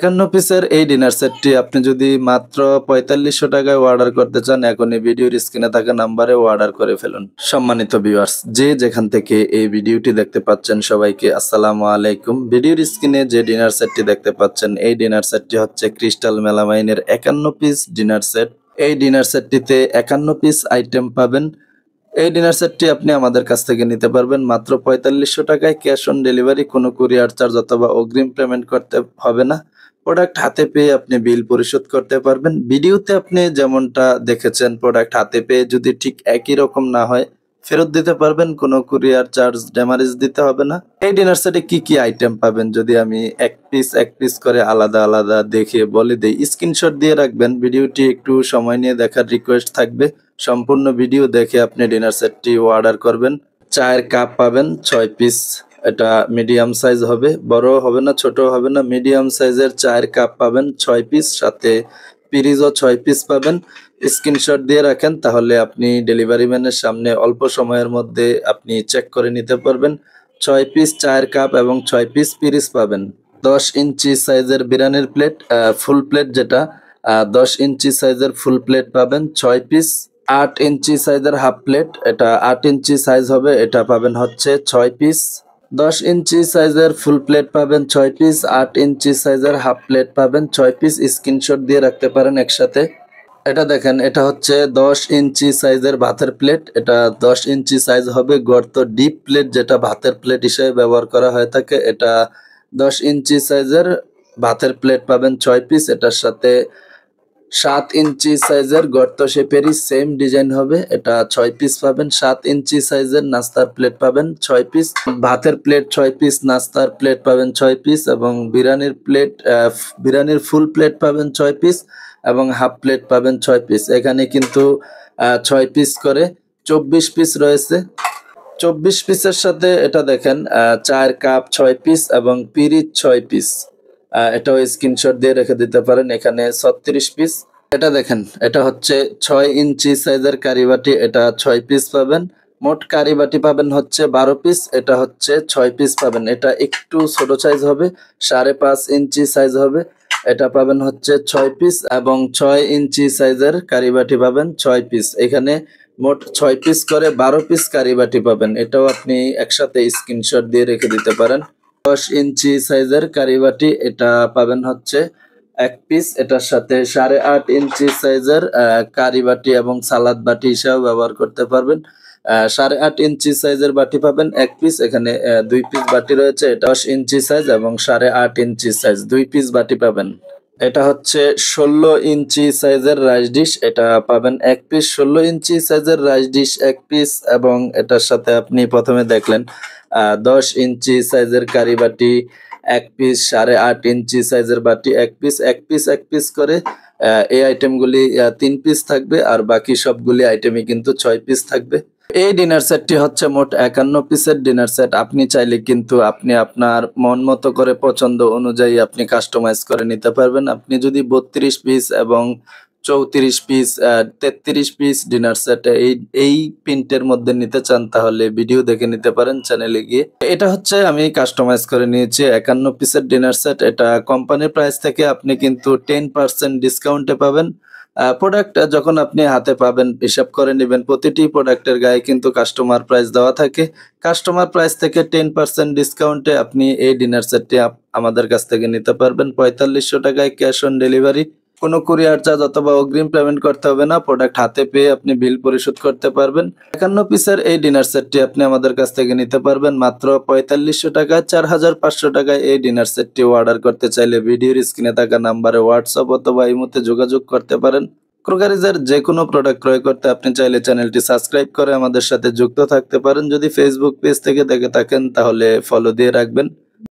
51 পিসের এই ডিনার সেটটি আপনি যদি মাত্র 4500 টাকায় অর্ডার করতে চান, এখনই ভিডিওর স্ক্রিনে থাকা নাম্বারে অর্ডার করে ফেলুন। সম্মানিত ভিউয়ার্স, যে যেখান থেকে এই ভিডিওটি দেখতে পাচ্ছেন সবাইকে আসসালামু আলাইকুম। ভিডিওর স্ক্রিনে যে ডিনার সেটটি দেখতে পাচ্ছেন, এই ডিনার সেটটি হচ্ছে ক্রিস্টাল মেলামাইনের 51 পিস ডিনার সেট। এই ডিনার সেটটিতে 51 পিস আইটেম পাবেন। এই ডিনার সেটটি আপনি আমাদের কাছ থেকে নিতে পারবেন মাত্র 4500 টাকায়, ক্যাশ অন ডেলিভারি, কোনো কুরিয়ার চার্জ অথবা অগ্রিম পেমেন্ট করতে হবে না। প্রোডাক্ট হাতে পেয়ে আপনি বিল পরিশোধ করতে পারবেন। ভিডিওতে আপনি যেমনটা দেখেছেন, প্রোডাক্ট হাতে পেয়ে যদি ঠিক একই রকম না হয় ফেরত দিতে পারবেন, কোনো কুরিয়ার চার্জ ড্যামারেজ দিতে হবে না। এই ডিনার সেটে কি কি আইটেম পাবেন যদি আমি এক পিস করে আলাদা আলাদা দেখে বলে দেই, স্ক্রিনশট দিয়ে রাখবেন। ভিডিওটি একটু সময় নিয়ে দেখার রিকোয়েস্ট থাকবে। সম্পূর্ণ ভিডিও দেখে আপনি ডিনার সেটটি অর্ডার করবেন। চায়ের কাপ পাবেন 6 পিস, এটা মিডিয়াম সাইজ হবে, বড় হবে না ছোট হবে না, মিডিয়াম সাইজের চায়ের কাপ পাবেন 6 পিস, সাথে পিরিজও 6 পিস পাবেন। স্ক্রিনশট দিয়ে রাখেন, তাহলে আপনি ডেলিভারি ম্যানের সামনে অল্প সময়ের মধ্যে আপনি চেক করে নিতে পারবেন। 6 পিস চায়ের কাপ এবং 6 পিস পিরিজ পাবেন। 10 ইঞ্চি সাইজের বিরিয়ানির প্লেট, ফুল প্লেট যেটা, 10 ইঞ্চি সাইজের ফুল প্লেট পাবেন 6 পিস। 8 ইঞ্চি সাইজের হাফ প্লেট, এটা 8 ইঞ্চি সাইজ হবে, এটা পাবেন হচ্ছে 6 পিস। 10 ইঞ্চি সাইজের ফুল প্লেট পাবেন 6 পিস, 8 ইঞ্চি সাইজের হাফ প্লেট পাবেন 6 পিস। স্ক্রিনশট দিয়ে রাখতে পারেন একসাথে। এটা দেখেন, এটা হচ্ছে 10 ইঞ্চি সাইজের ভাতের প্লেট, এটা 10 ইঞ্চি সাইজ হবে, গর্ত ডিপ প্লেট যেটা ভাতের প্লেট হিসেবে ব্যবহার করা হয়ে থাকে, এটা 10 ইঞ্চি সাইজের ভাতের প্লেট পাবেন 6 পিস। এটার সাথে 7 ইঞ্চি সাইজের গর্ত শেপেরই সেম ডিজাইন হবে, এটা 6 পিস পাবেন। 7 ইঞ্চি সাইজের নাস্তার প্লেট পাবেন 6 পিস, ভাতের প্লেট 6 পিস, নাস্তার প্লেট পাবেন 6 পিস, এবং বিরিয়ানির ফুল প্লেট পাবেন 6 পিস এবং হাফ প্লেট পাবেন 6 পিস। এখানে কিন্তু 6 পিস করে 24 পিস রয়েছে। 24 পিসের সাথে এটা দেখেন, চায়ের কাপ 6 পিস এবং পিরিচ 6 পিস, এটাও স্ক্রিনশট দিয়ে রেখে দিতে পারেন। এখানে 36 পিস। এটা দেখেন, এটা হচ্ছে 6 ইঞ্চি সাইজের কারিবাটি, এটা 6 পিস পাবেন। মোট কারিবাটি পাবেন হচ্ছে 12 পিস, এটা হচ্ছে 6 পিস পাবেন। এটা একটু ছোট সাইজ হবে, 5.5 ইঞ্চি সাইজ হবে, এটা পাবেন হচ্ছে 6 পিস, এবং 6 ইঞ্চি সাইজের কারিবাটি পাবেন 6 পিস। এখানে মোট 6 পিস করে 12 পিস কারিবাটি পাবেন। এটাও আপনি একসাথে স্ক্রিনশট দিয়ে রেখে দিতে পারেন। 10 ইঞ্চি সাইজের কারিবাটি, এটা পাবেন হচ্ছে 1 পিস। এটার সাথে 8.5 ইঞ্চি সাইজের কারিবাটি এবং সালাদ বাটি হিসাবে ব্যবহার করতে পারবেন। 8.5 ইঞ্চি সাইজের বাটি পাবেন 1 পিস। এখানে 2 পিস বাটি রয়েছে, এটা 10 ইঞ্চি সাইজ এবং 8.5 ইঞ্চি সাইজ, 2 পিস বাটি পাবেন। এটা হচ্ছে 16 ইঞ্চি সাইজের রাইস ডিশ, এটা পাবেন 1 পিস। 16 ইঞ্চি সাইজের রাইস ডিশ 1 পিস, এবং এটার সাথে আপনি প্রথমে দেখলেন 10 ইঞ্চি সাইজের কারি বাটি 1 পিস, 8.5 ইঞ্চি সাইজের বাটি 1 পিস, 1 পিস 1 পিস করে এই আইটেমগুলি 3 পিস থাকবে, আর বাকি সবগুলি আইটেমই কিন্তু 6 পিস থাকবে। এই ডিনার সেটটি হচ্ছে মোট 51 পিসের ডিনার সেট। আপনি চাইলে কিন্তু আপনি আপনার মন মতো করে পছন্দ অনুযায়ী আপনি কাস্টমাইজ করে নিতে পারবেন। আপনি যদি 32 পিস এবং 34 পিস, 33 পিস ডিনার সেট এই প্রিন্টের মধ্যে নিতে চান, তাহলে ভিডিও দেখে নিতে পারেন চ্যানেলে গিয়ে। এটা হচ্ছে আমি কাস্টমাইজ করে নিয়েছি 51 পিসের ডিনার সেট। এটা কোম্পানির প্রাইস থেকে আপনি কিন্তু 10% ডিসকাউন্টে পাবেন। প্রোডাক্ট যখন আপনি হাতে পাবেন হিসাব করে নেবেন, প্রতিটি প্রোডাক্টের গায়ে কিন্তু কাস্টমার প্রাইস দেওয়া থাকে। কাস্টমার প্রাইস থেকে 10% ডিসকাউন্টে আপনি এই ডিনার সেটটি আমাদের কাছ থেকে নিতে পারবেন 4500 টাকায়, ক্যাশ অন ডেলিভারি, কোনো কুরিয়ার চার্জ অথবা অগ্রিম পেমেন্ট করতে হবে না। প্রোডাক্ট হাতে পেয়ে আপনি বিল পরিশোধ করতে পারবেন। 51 পিসের এই ডিনার সেটটি আপনি আমাদের কাছ থেকে নিতে পারবেন মাত্র 4500 টাকায়। 4500 টাকায় এই ডিনার সেটটি অর্ডার করতে চাইলে ভিডিওর স্ক্রিনে থাকা নাম্বারে হোয়াটসঅ্যাপ অথবা ইমোতে যোগাযোগ করতে পারেন। ক্রোকারিজের যে কোনো প্রোডাক্ট ক্রয় করতে আপনি চাইলে চ্যানেলটি সাবস্ক্রাইব করে আমাদের সাথে যুক্ত থাকতে পারেন। যদি ফেসবুক পেজ থেকে দেখে থাকেন তাহলে ফলো দিয়ে রাখবেন।